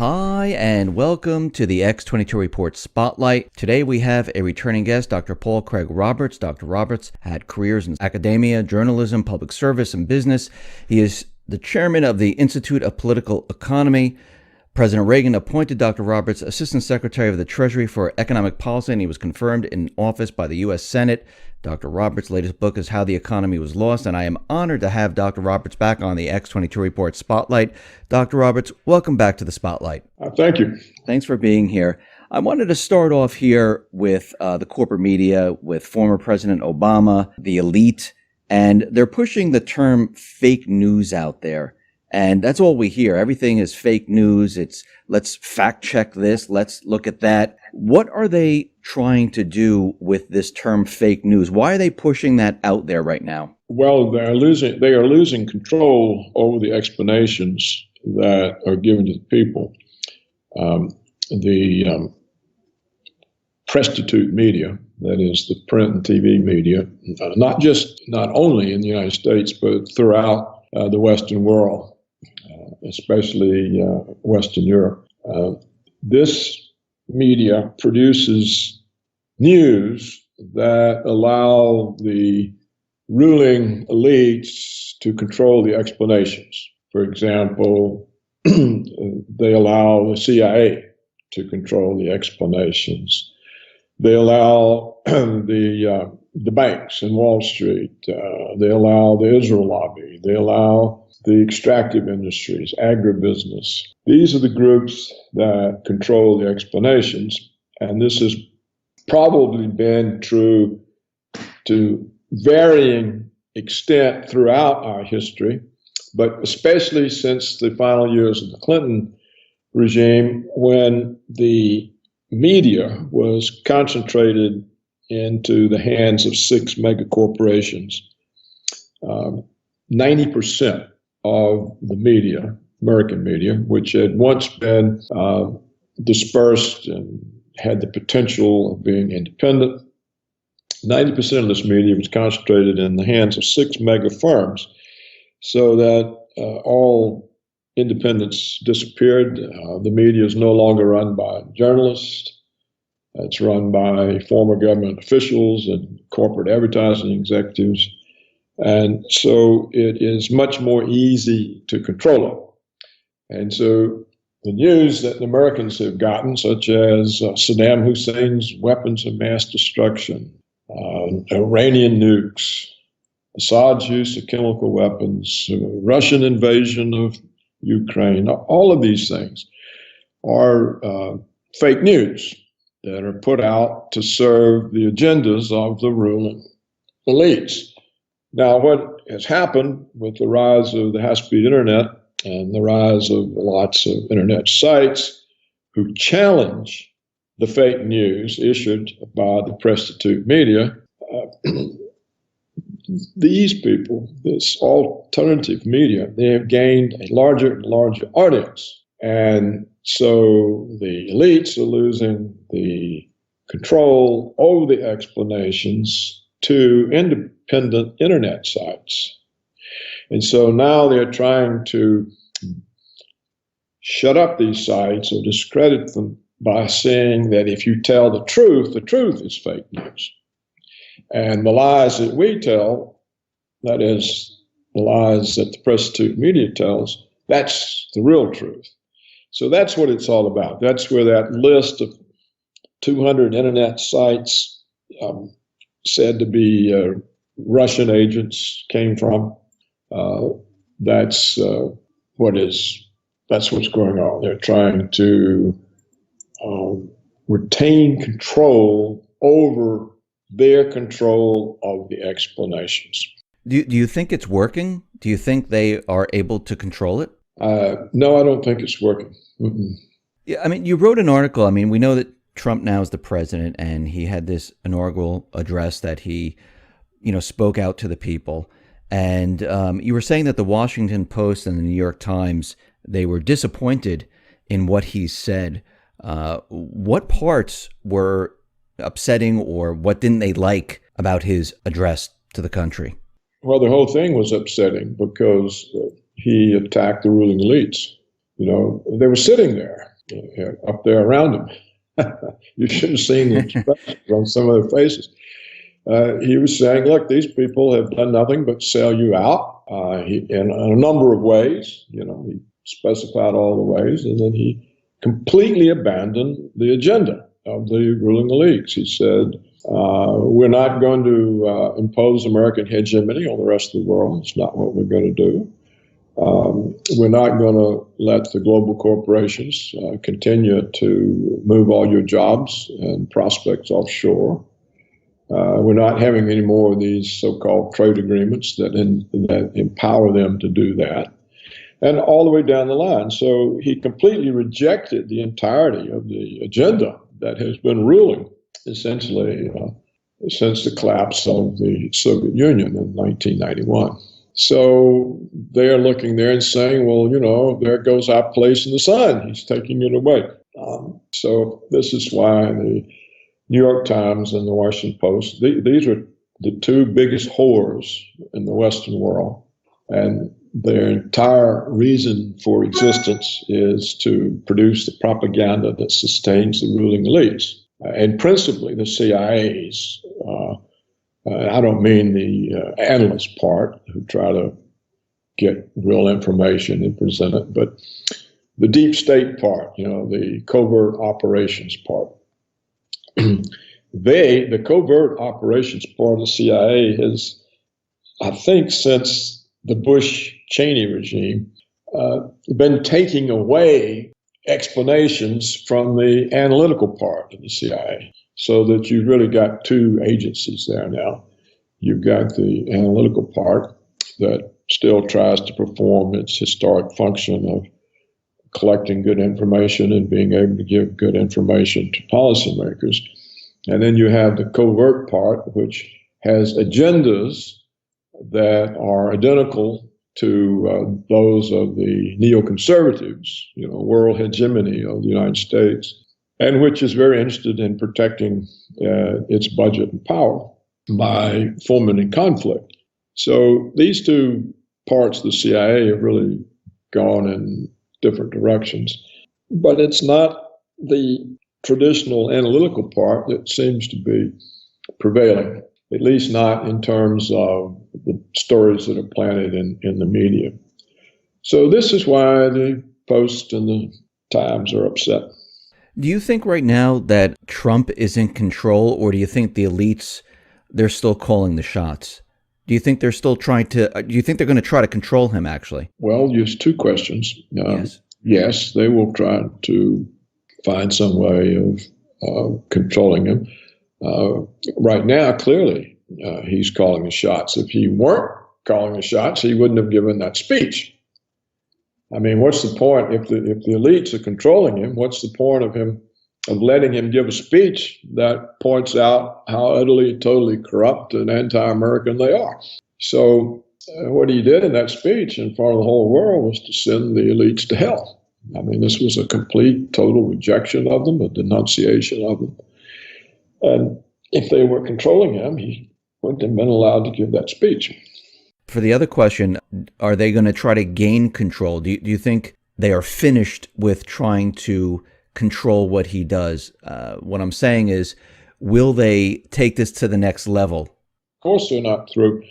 Hi, and welcome to the X22 Report Spotlight. Today we have a returning guest, Dr. Paul Craig Roberts. Dr. Roberts had careers in academia, journalism, public service, and business. He is the chairman of the Institute of Political Economy. President Reagan appointed Dr. Roberts Assistant Secretary of the Treasury for Economic Policy, and he was confirmed in office by the U.S. Senate. Dr. Roberts' latest book is How the Economy Was Lost, and I am honored to have Dr. Roberts back on the X22 Report Spotlight. Dr. Roberts, welcome back to the Spotlight. Thank you. Thanks for being here. I wanted to start off here with the corporate media, with former President Obama, the elite, and they're pushing the term fake news out there. And that's all we hear. Everything is fake news. It's let's fact check this. Let's look at that. What are they trying to do with this term fake news? Why are they pushing that out there right now? Well, they are losing control over the explanations that are given to the people. The prostitute media, that is the print and TV media, not only in the United States, but throughout the Western world. Especially Western Europe. This media produces news that allow the ruling elites to control the explanations. For example, they allow the CIA to control the explanations. They allow the banks in Wall Street. They allow the Israel lobby. They allow the extractive industries, agribusiness. These are the groups that control the explanations, and this has probably been true to varying extent throughout our history, but especially since the final years of the Clinton regime, when the media was concentrated into the hands of 6 mega corporations. 90% of the media, American media, which had once been dispersed and had the potential of being independent, 90% of this media was concentrated in the hands of 6 mega firms, so that all independence disappeared. The media is no longer run by journalists. It's run by former government officials and corporate advertising executives. And so it is much more easy to control it. And so the news that the Americans have gotten, such as Saddam Hussein's weapons of mass destruction, Iranian nukes, Assad's use of chemical weapons, Russian invasion of Ukraine, all of these things are fake news that are put out to serve the agendas of the ruling elites. Now, what has happened with the rise of the high-speed internet and the rise of lots of internet sites who challenge the fake news issued by the prostitute media, these people, this alternative media, they have gained a larger and larger audience. And so the elites are losing the control over the explanations to independent internet sites. And so now they're trying to shut up these sites or discredit them by saying that if you tell the truth is fake news. And the lies that we tell, that is, the lies that the prostitute media tells, that's the real truth. So that's what it's all about. That's where that list of 200 internet sites said to be Russian agents came from. That's what's going on. They're trying to retain control over their control of the explanations. Do you think it's working? Do you think they are able to control it? No, I don't think it's working. Mm-mm. Yeah, I mean, you wrote an article. I mean, we know that Trump now is the president, and he had this inaugural address that he, spoke out to the people. And you were saying that the Washington Post and the New York Times, they were disappointed in what he said. What parts were upsetting, or what didn't they like about his address to the country? Well, the whole thing was upsetting because he attacked the ruling elites. They were sitting there up there around him. You should have seen the expressions on some of their faces. He was saying, look, these people have done nothing but sell you out in a number of ways. You know, he specified all the ways, and then he completely abandoned the agenda of the ruling elites. He said, we're not going to impose American hegemony on the rest of the world. It's not what we're going to do. We're not going to let the global corporations continue to move all your jobs and prospects offshore. We're not having any more of these so-called trade agreements that empower them to do that, and all the way down the line. So he completely rejected the entirety of the agenda that has been ruling essentially since the collapse of the Soviet Union in 1991. So they're looking there and saying, well, you know, there goes our place in the sun. He's taking it away. So this is why the New York Times and the Washington Post, these are the two biggest whores in the Western world. And their entire reason for existence is to produce the propaganda that sustains the ruling elites. And principally the CIA's. I don't mean the analyst part who try to get real information and present it, but the deep state part, you know, the covert operations part. The covert operations part of the CIA has, I think, since the Bush-Cheney regime, been taking away explanations from the analytical part of the CIA, so that you've really got two agencies there now. You've got the analytical part that still tries to perform its historic function of collecting good information and being able to give good information to policymakers. And then you have the covert part, which has agendas that are identical to those of the neoconservatives, you know, world hegemony of the United States, and which is very interested in protecting its budget and power by fomenting conflict. So these two parts of the CIA have really gone in different directions. But it's not the traditional analytical part that seems to be prevailing, at least not in terms of the stories that are planted in the media. So this is why the Post and the Times are upset. Do you think right now that Trump is in control, or do you think the elites, they're still calling the shots? Do you think they're still trying to, do you think they're going to try to control him, actually? Well, there's two questions. Yes, they will try to find some way of controlling him. Right now, clearly, he's calling the shots. If he weren't calling the shots, he wouldn't have given that speech. I mean, what's the point if the elites are controlling him? What's the point of letting him give a speech that points out how utterly, totally corrupt and anti-American they are? So what he did in that speech in front of the whole world was to send the elites to hell. I mean, this was a complete, total rejection of them, a denunciation of them. And if they were controlling him, he wouldn't have been allowed to give that speech. For the other question, are they going to try to gain control? Do you think they are finished with trying to control what he does? What I'm saying is, will they take this to the next level? Of course they're not through.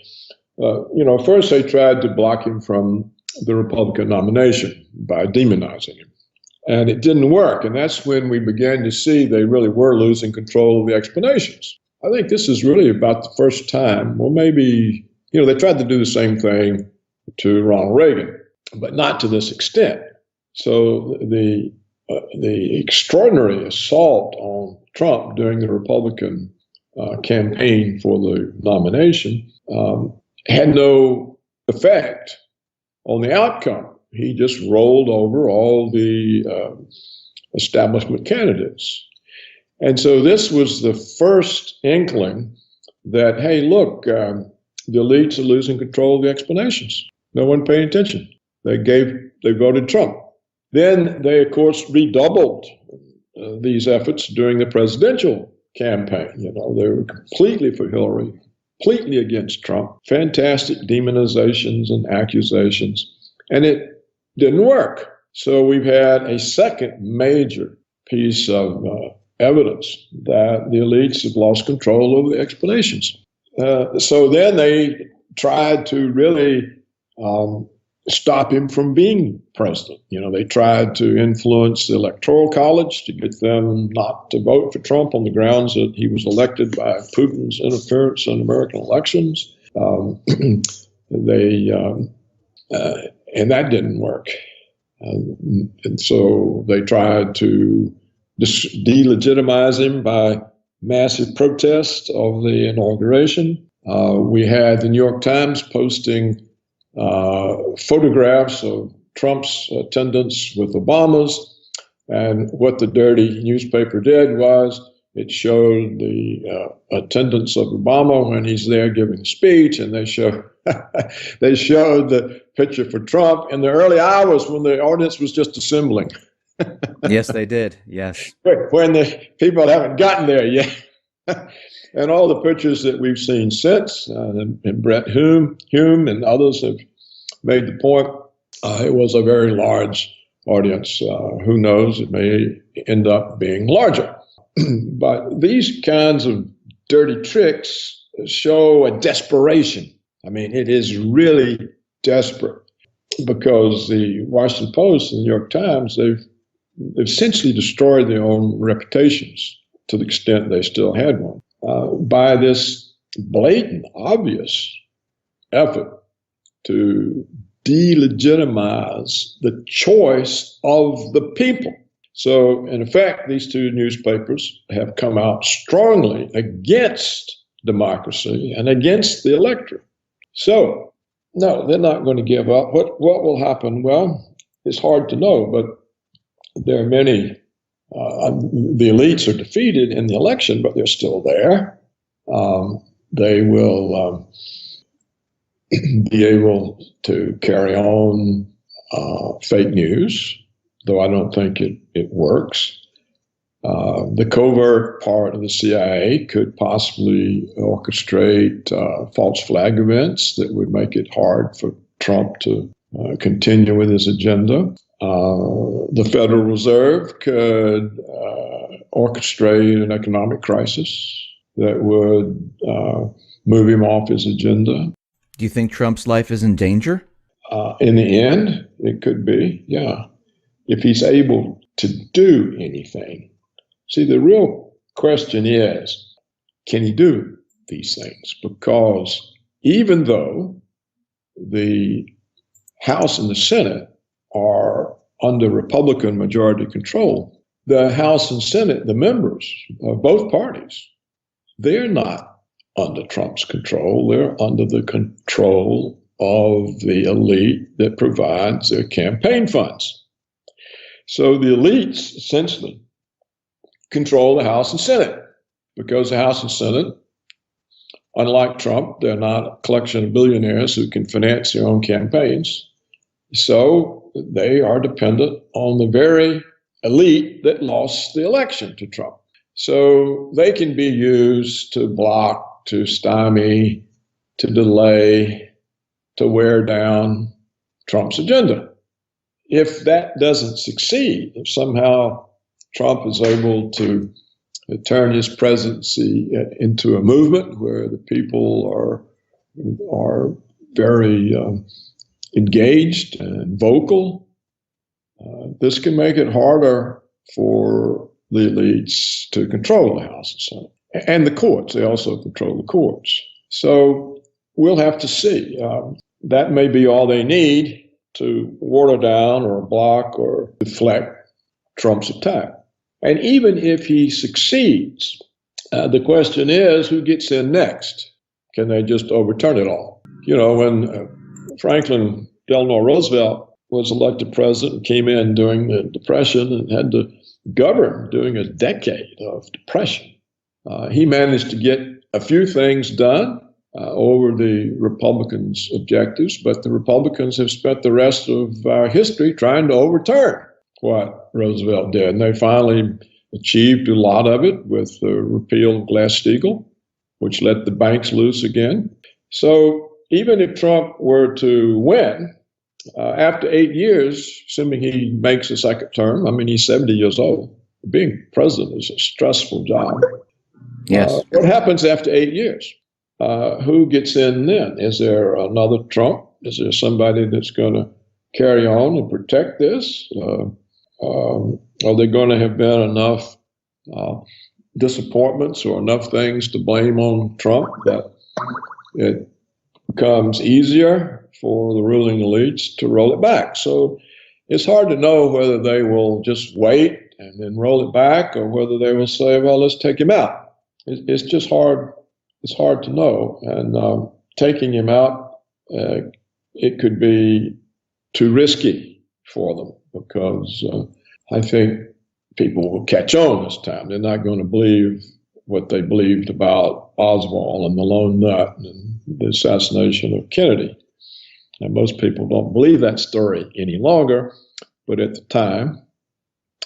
First they tried to block him from the Republican nomination by demonizing him. And it didn't work. And that's when we began to see they really were losing control of the explanations. I think this is really about the first time, well, maybe, they tried to do the same thing to Ronald Reagan, but not to this extent. So the extraordinary assault on Trump during the Republican campaign for the nomination had no effect on the outcome. He just rolled over all the establishment candidates. And so this was the first inkling that, hey, look, the elites are losing control of the explanations. No one paying attention. They voted Trump. Then they, of course, redoubled these efforts during the presidential campaign. They were completely for Hillary, completely against Trump. Fantastic demonizations and accusations. And it didn't work. So we've had a second major piece of evidence that the elites have lost control over the explanations. So then they tried to really stop him from being president. They tried to influence the Electoral College to get them not to vote for Trump on the grounds that he was elected by Putin's interference in American elections. And that didn't work. And so they tried to delegitimize him by massive protest of the inauguration. We had the New York Times posting photographs of Trump's attendance with Obama's. And what the dirty newspaper did was it showed the attendance of Obama when he's there giving a speech, and they showed the picture for Trump in the early hours when the audience was just assembling. Yes, they did. Yes. When the people haven't gotten there yet. And all the pictures that we've seen since, and Brett Hume and others have made the point, it was a very large audience. Who knows, it may end up being larger. But these kinds of dirty tricks show a desperation. I mean, it is really desperate, because the Washington Post and the New York Times, they've essentially destroyed their own reputations to the extent they still had one, by this blatant, obvious effort to delegitimize the choice of the people. So, in effect, these two newspapers have come out strongly against democracy and against the electorate. So, no, they're not going to give up. What will happen? Well, it's hard to know, but there are many. The elites are defeated in the election, but they're still there. They will be able to carry on fake news, though I don't think it works. The covert part of the CIA could possibly orchestrate false flag events that would make it hard for Trump to continue with his agenda. The Federal Reserve could orchestrate an economic crisis that would move him off his agenda. Do you think Trump's life is in danger? In the end, it could be, yeah, if he's able to do anything. See, the real question is, can he do these things? Because even though the House and the Senate are under Republican majority control, the House and Senate, the members of both parties, they're not under Trump's control. They're under the control of the elite that provides their campaign funds. So the elites essentially control the House and Senate, because the House and Senate, unlike Trump, they're not a collection of billionaires who can finance their own campaigns. So they are dependent on the very elite that lost the election to Trump. So they can be used to block, to stymie, to delay, to wear down Trump's agenda. If that doesn't succeed, if somehow Trump is able to turn his presidency into a movement where the people are very engaged and vocal, this can make it harder for the elites to control the House and Senate. And the courts, they also control the courts. So we'll have to see. That may be all they need to water down or block or deflect Trump's attack. And even if he succeeds, the question is, who gets in next? Can they just overturn it all? You know, when Franklin Delano Roosevelt was elected president and came in during the Depression and had to govern during a decade of depression, he managed to get a few things done over the Republicans' objectives, but the Republicans have spent the rest of our history trying to overturn what Roosevelt did. And they finally achieved a lot of it with the repeal of Glass-Steagall, which let the banks loose again. So even if Trump were to win, After 8 years, assuming he makes a second term, I mean, he's 70 years old. Being president is a stressful job. Yes. What happens after 8 years? Who gets in then? Is there another Trump? Is there somebody that's going to carry on and protect this? Are there going to have been enough disappointments or enough things to blame on Trump that it becomes easier for the ruling elites to roll it back? So it's hard to know whether they will just wait and then roll it back, or whether they will say, well, let's take him out. It's just hard. It's hard to know. And taking him out, it could be too risky for them, because I think people will catch on this time. They're not going to believe what they believed about Oswald and the lone nut and the assassination of Kennedy. And most people don't believe that story any longer, but at the time,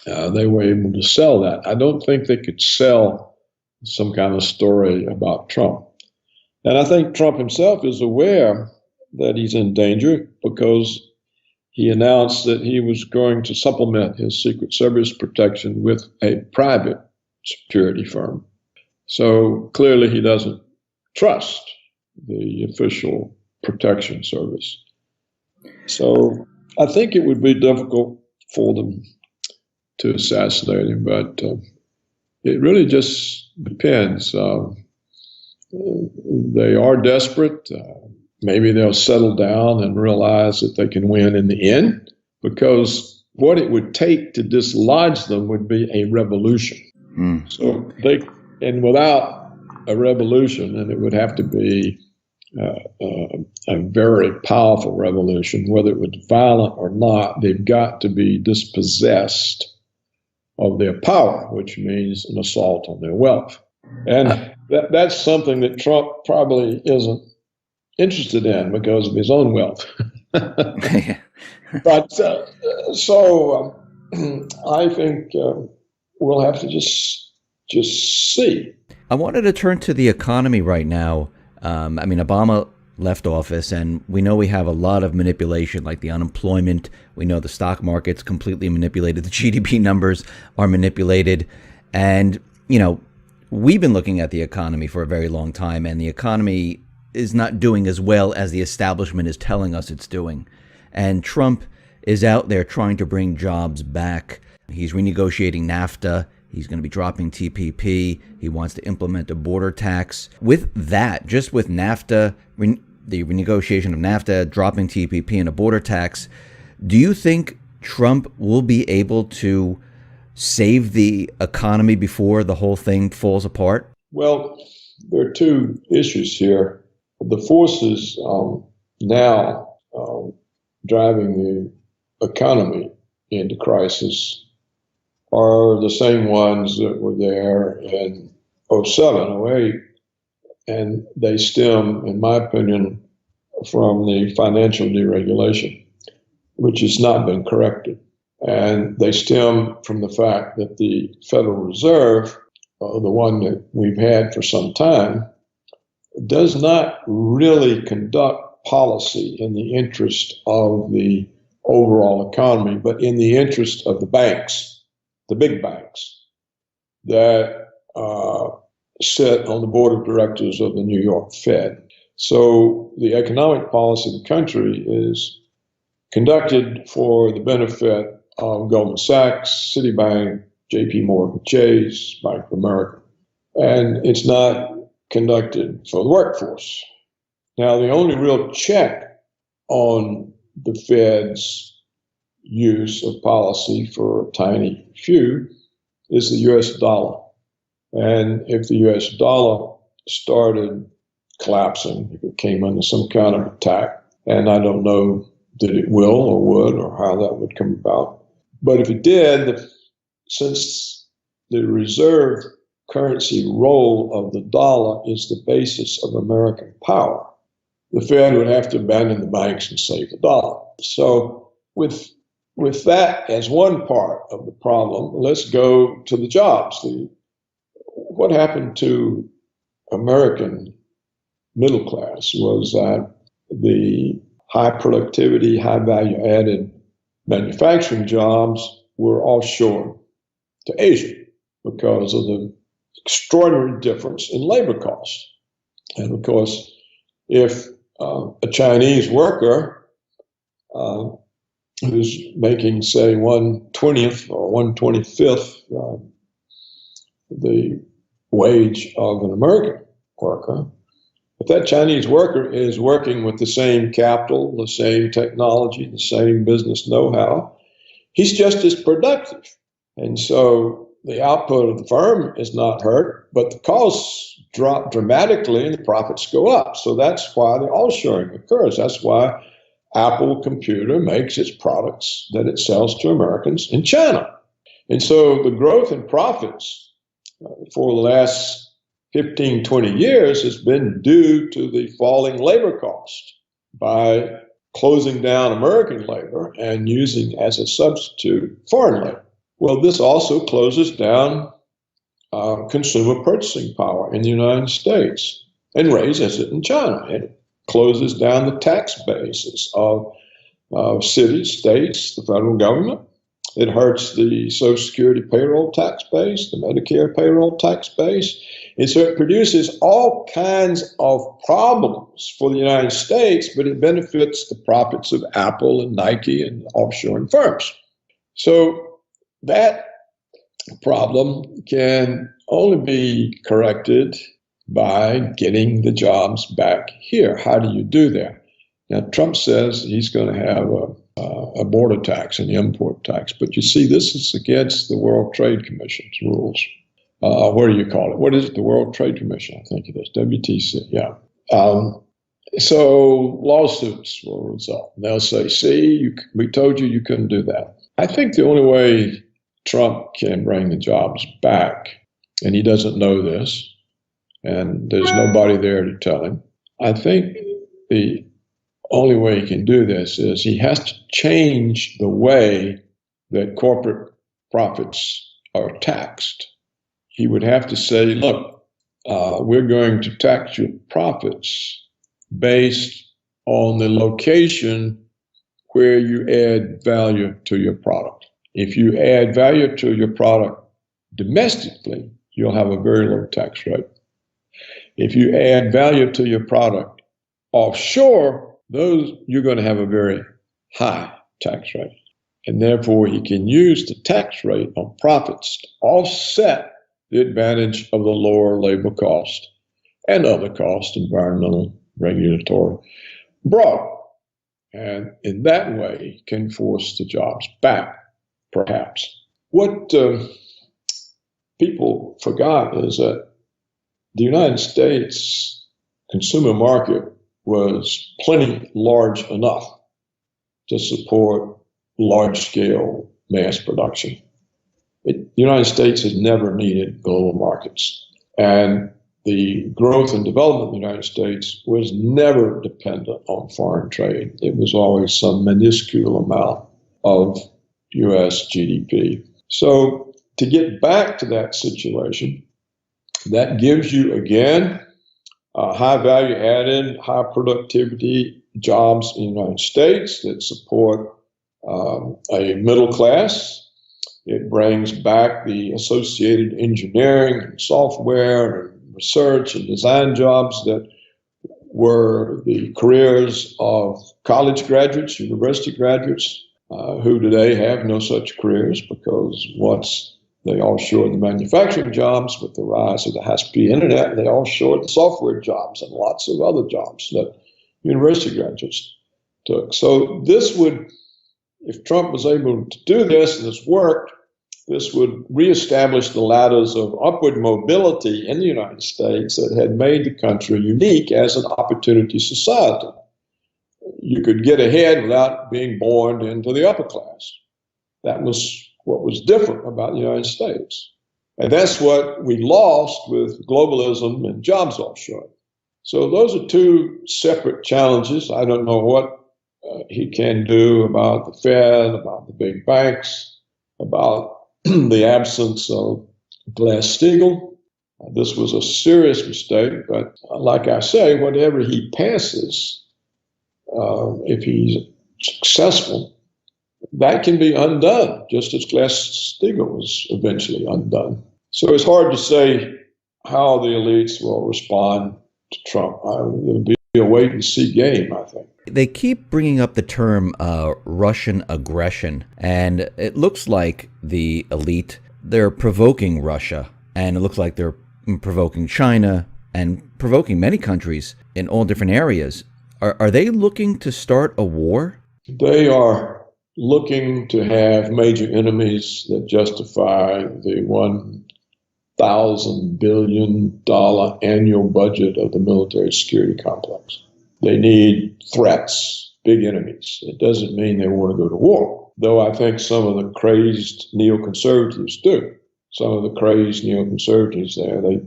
they were able to sell that. I don't think they could sell some kind of story about Trump. And I think Trump himself is aware that he's in danger, because he announced that he was going to supplement his Secret Service protection with a private security firm. So clearly he doesn't trust the official protection service. So I think it would be difficult for them to assassinate him, but it really just depends. They are desperate. Maybe they'll settle down and realize that they can win in the end, because what it would take to dislodge them would be a revolution. So and without a revolution, and it would have to be a very powerful revolution, whether it was violent or not, they've got to be dispossessed of their power, which means an assault on their wealth. And that's something that Trump probably isn't interested in because of his own wealth. But so I think we'll have to just see. I wanted to turn to the economy right now. I mean, Obama left office, and we know we have a lot of manipulation, like the unemployment. We know the stock market's completely manipulated. The GDP numbers are manipulated. And, you know, we've been looking at the economy for a very long time, and the economy is not doing as well as the establishment is telling us it's doing. And Trump is out there trying to bring jobs back. He's renegotiating NAFTA. He's going to be dropping TPP. He wants to implement a border tax. With that, just with NAFTA, the renegotiation of NAFTA, dropping TPP, and a border tax, do you think Trump will be able to save the economy before the whole thing falls apart? Well, there are two issues here. The forces now driving the economy into crisis are the same ones that were there in 07, 08, and they stem, in my opinion, from the financial deregulation, which has not been corrected. And they stem from the fact that the Federal Reserve, the one that we've had for some time, does not really conduct policy in the interest of the overall economy, but in the interest of the banks, the big banks that sit on the board of directors of the New York Fed. So the economic policy of the country is conducted for the benefit of Goldman Sachs, Citibank, JP Morgan Chase, Bank of America. And it's not conducted for the workforce. Now, the only real check on the Fed's use of policy for a tiny few is the US dollar. And if the US dollar started collapsing, if it came under some kind of attack, and I don't know that it will or would or how that would come about, but if it did, since the reserve currency role of the dollar is the basis of American power, the Fed would have to abandon the banks and save the dollar. So with that as one part of the problem, let's go to the jobs. What happened to American middle class was that the high productivity, high value added manufacturing jobs were offshore to Asia because of the extraordinary difference in labor costs. And of course, if a Chinese worker who's making, say, 1/20th or 1/25th the wage of an American worker, if that Chinese worker is working with the same capital, the same technology, the same business know-how, he's just as productive. And so the output of the firm is not hurt, but the costs drop dramatically and the profits go up. So that's why the offshoring occurs. That's why Apple Computer makes its products that it sells to Americans in China. And so the growth in profits for the last 15, 20 years has been due to the falling labor cost by closing down American labor and using as a substitute foreign labor. Well, this also closes down consumer purchasing power in the United States and raises it in China. It closes down the tax bases of cities, states, the federal government. It hurts the Social Security payroll tax base, the Medicare payroll tax base. And so it produces all kinds of problems for the United States, but it benefits the profits of Apple and Nike and offshoring firms. So that problem can only be corrected by getting the jobs back here. How do you do that? Now, Trump says he's going to have a border tax, an import tax. But you see, this is against the World Trade Commission's rules. What do you call it? What is it? The World Trade Commission, I think it is. WTC, yeah. So lawsuits will result. They'll say, see, we told you you couldn't do that. I think the only way Trump can bring the jobs back, and he doesn't know this, and there's nobody there to tell him, I think the only way he can do this is he has to change the way that corporate profits are taxed. He would have to say, look, we're going to tax your profits based on the location where you add value to your product. If you add value to your product domestically, you'll have a very low tax rate. If you add value to your product offshore, you're going to have a very high tax rate. And therefore, he can use the tax rate on profits to offset the advantage of the lower labor cost and other costs, environmental, regulatory, broad. And in that way, can force the jobs back, perhaps. What people forgot is that the United States consumer market was plenty large enough to support large-scale mass production. The United States has never needed global markets. And the growth and development of the United States was never dependent on foreign trade. It was always some minuscule amount of U.S. GDP. So to get back to that situation, that gives you, again, high value added, high productivity jobs in the United States that support a middle class. It brings back the associated engineering and software and research and design jobs that were the careers of college graduates, university graduates, who today have no such careers because once they offshore the manufacturing jobs with the rise of the high-speed internet, they offshore the software jobs and lots of other jobs that university graduates took. So this would, if Trump was able to do this and this worked, this would reestablish the ladders of upward mobility in the United States that had made the country unique as an opportunity society. You could get ahead without being born into the upper class. That was what was different about the United States. And that's what we lost with globalism and jobs offshore. So those are two separate challenges. I don't know what he can do about the Fed, about the big banks, about the absence of Glass-Steagall. This was a serious mistake, but like I say, whatever he passes if he's successful, that can be undone, just as Glass-Steagall was eventually undone. So it's hard to say how the elites will respond to Trump. It'll be a wait-and-see game, I think. They keep bringing up the term Russian aggression, and it looks like the elite, they're provoking Russia, and it looks like they're provoking China and provoking many countries in all different areas. Are they looking to start a war? They are looking to have major enemies that justify the $1,000 billion annual budget of the military security complex. They need threats, big enemies. It doesn't mean they want to go to war, though I think some of the crazed neoconservatives do. Some of the crazed neoconservatives there, they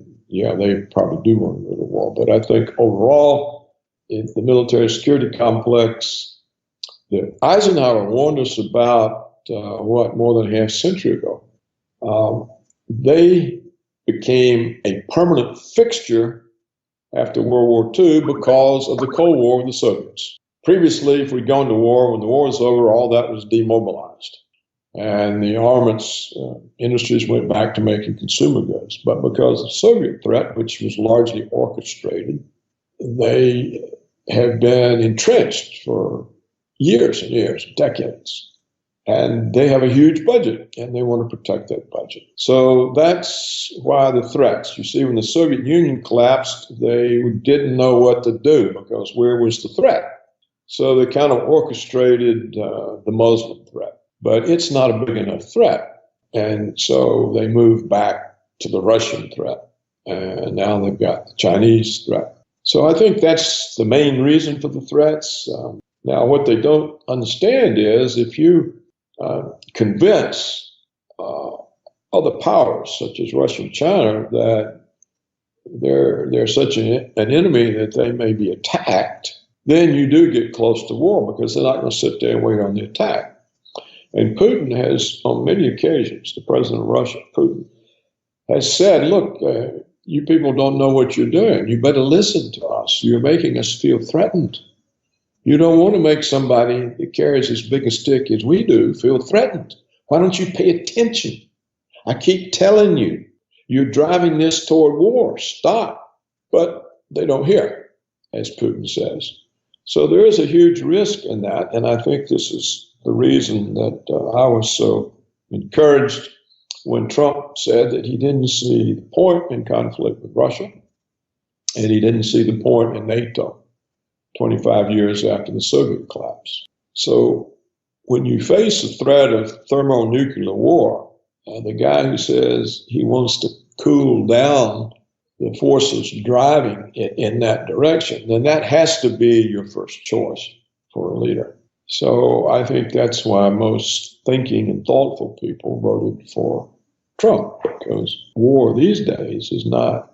probably do want to go to war. But I think overall, in the military security complex, that Eisenhower warned us about, more than a half century ago. They became a permanent fixture after World War II because of the Cold War with the Soviets. Previously, if we'd gone to war, when the war was over, all that was demobilized. And the armaments industries went back to making consumer goods. But because of the Soviet threat, which was largely orchestrated, they have been entrenched for years and years, decades. And they have a huge budget, and they want to protect that budget. So that's why the threats. You see, when the Soviet Union collapsed, they didn't know what to do because where was the threat? So they kind of orchestrated the Muslim threat. But it's not a big enough threat. And so they moved back to the Russian threat. And now they've got the Chinese threat. So I think that's the main reason for the threats. Now, what they don't understand is if you convince other powers, such as Russia and China, that they're such an enemy that they may be attacked, then you do get close to war because they're not going to sit there and wait on the attack. And Putin has, on many occasions, the president of Russia, Putin, has said, look, you people don't know what you're doing. You better listen to us. You're making us feel threatened. You don't want to make somebody that carries as big a stick as we do feel threatened. Why don't you pay attention? I keep telling you, you're driving this toward war. Stop. But they don't hear, as Putin says. So there is a huge risk in that. And I think this is the reason that I was so encouraged when Trump said that he didn't see the point in conflict with Russia, and he didn't see the point in NATO 25 years after the Soviet collapse. So when you face the threat of thermonuclear war, the guy who says he wants to cool down the forces driving it in that direction, then that has to be your first choice for a leader. So I think that's why most thinking and thoughtful people voted for Trump, because war these days is not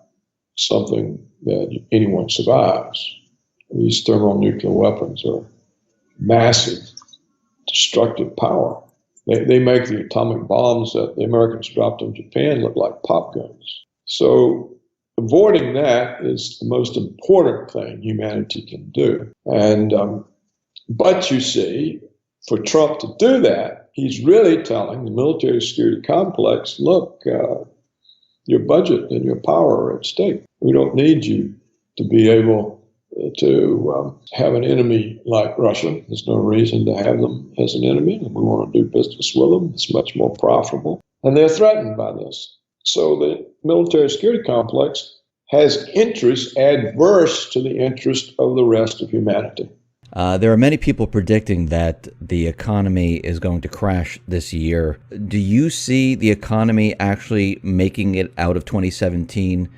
something that anyone survives. These thermonuclear weapons are massive, destructive power. They make the atomic bombs that the Americans dropped on Japan look like pop guns. So avoiding that is the most important thing humanity can do. And but you see, for Trump to do that, he's really telling the military security complex, look, your budget and your power are at stake. We don't need you to be able to have an enemy like Russia. There's no reason to have them as an enemy, and we want to do business with them. It's much more profitable. And they're threatened by this. So the military security complex has interests adverse to the interest of the rest of humanity. There are many people predicting that the economy is going to crash this year. Do you see the economy actually making it out of 2017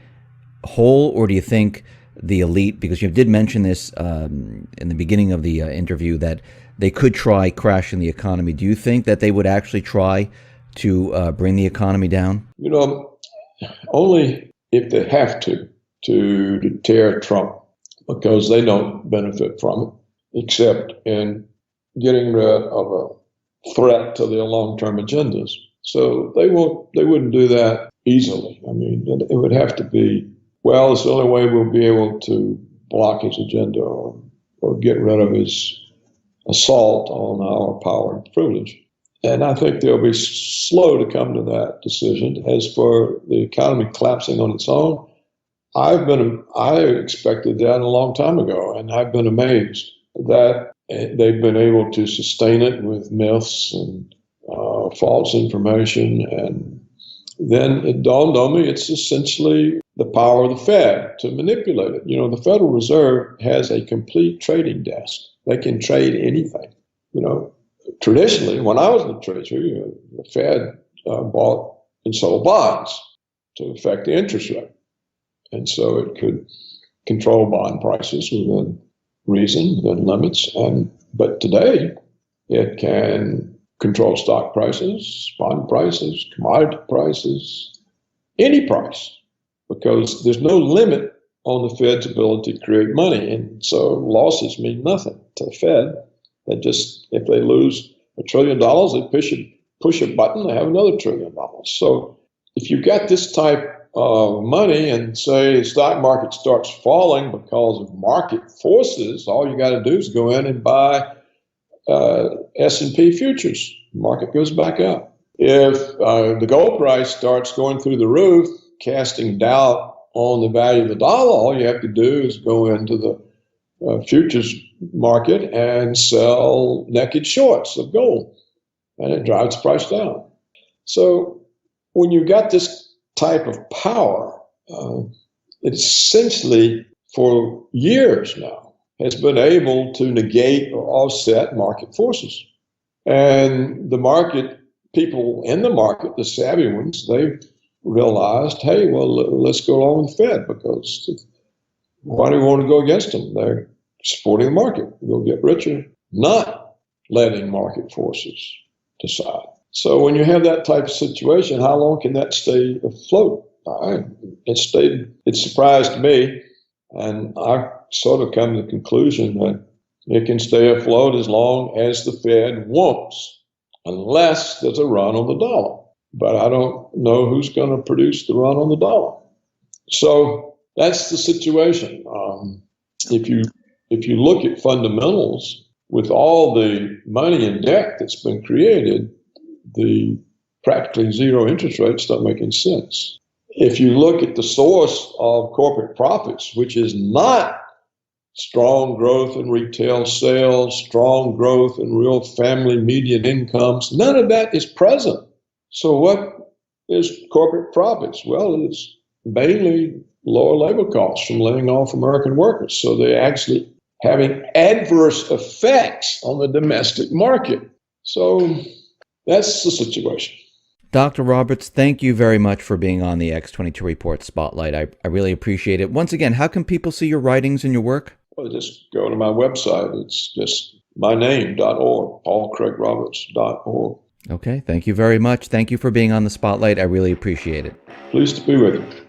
whole, or do you think the elite, because you did mention this in the beginning of the interview, that they could try crashing the economy. Do you think that they would actually try to bring the economy down? You know, only if they have to deter Trump, because they don't benefit from it, except in getting rid of a threat to their long-term agendas. So they wouldn't do that easily. I mean, it would have to be, well, it's the only way we'll be able to block his agenda or or get rid of his assault on our power and privilege. And I think they'll be slow to come to that decision. As for the economy collapsing on its own, I expected that a long time ago, and I've been amazed that they've been able to sustain it with myths and false information. And then it dawned on me it's essentially the power of the Fed to manipulate it. You know, the Federal Reserve has a complete trading desk. They can trade anything. You know, traditionally, when I was in the Treasury, the Fed bought and sold bonds to affect the interest rate. And so it could control bond prices within reason, within limits. But today, it can control stock prices, bond prices, commodity prices, any price, because there's no limit on the Fed's ability to create money. And so losses mean nothing to the Fed. They just, if they lose $1 trillion, they push a button, they have another $1 trillion. So if you've got this type of money and say the stock market starts falling because of market forces, all you got to do is go in and buy S&P futures. The market goes back up. If the gold price starts going through the roof, casting doubt on the value of the dollar, all you have to do is go into the futures market and sell naked shorts of gold, and it drives the price down. So when you've got this type of power, it essentially for years now has been able to negate or offset market forces. And the market, people in the market, the savvy ones, they realized, hey, well, let's go along with the Fed, because why do we want to go against them? They're supporting the market. We'll get richer, not letting market forces decide. So when you have that type of situation, how long can that stay afloat? It surprised me, and I sort of come to the conclusion that it can stay afloat as long as the Fed wants, unless there's a run on the dollar. But I don't know who's going to produce the run on the dollar. So that's the situation. If you look at fundamentals, with all the money and debt that's been created, the practically zero interest rates don't make any sense. If you look at the source of corporate profits, which is not strong growth in retail sales, strong growth in real family median incomes, none of that is present. So what is corporate profits? Well, it's mainly lower labor costs from laying off American workers. So they're actually having adverse effects on the domestic market. So that's the situation. Dr. Roberts, thank you very much for being on the X22 Report Spotlight. I really appreciate it. Once again, how can people see your writings and your work? Well, just go to my website. It's just myname.org, paulcraigroberts.org. Okay, thank you very much. Thank you for being on the Spotlight. I really appreciate it. Pleased to be with you.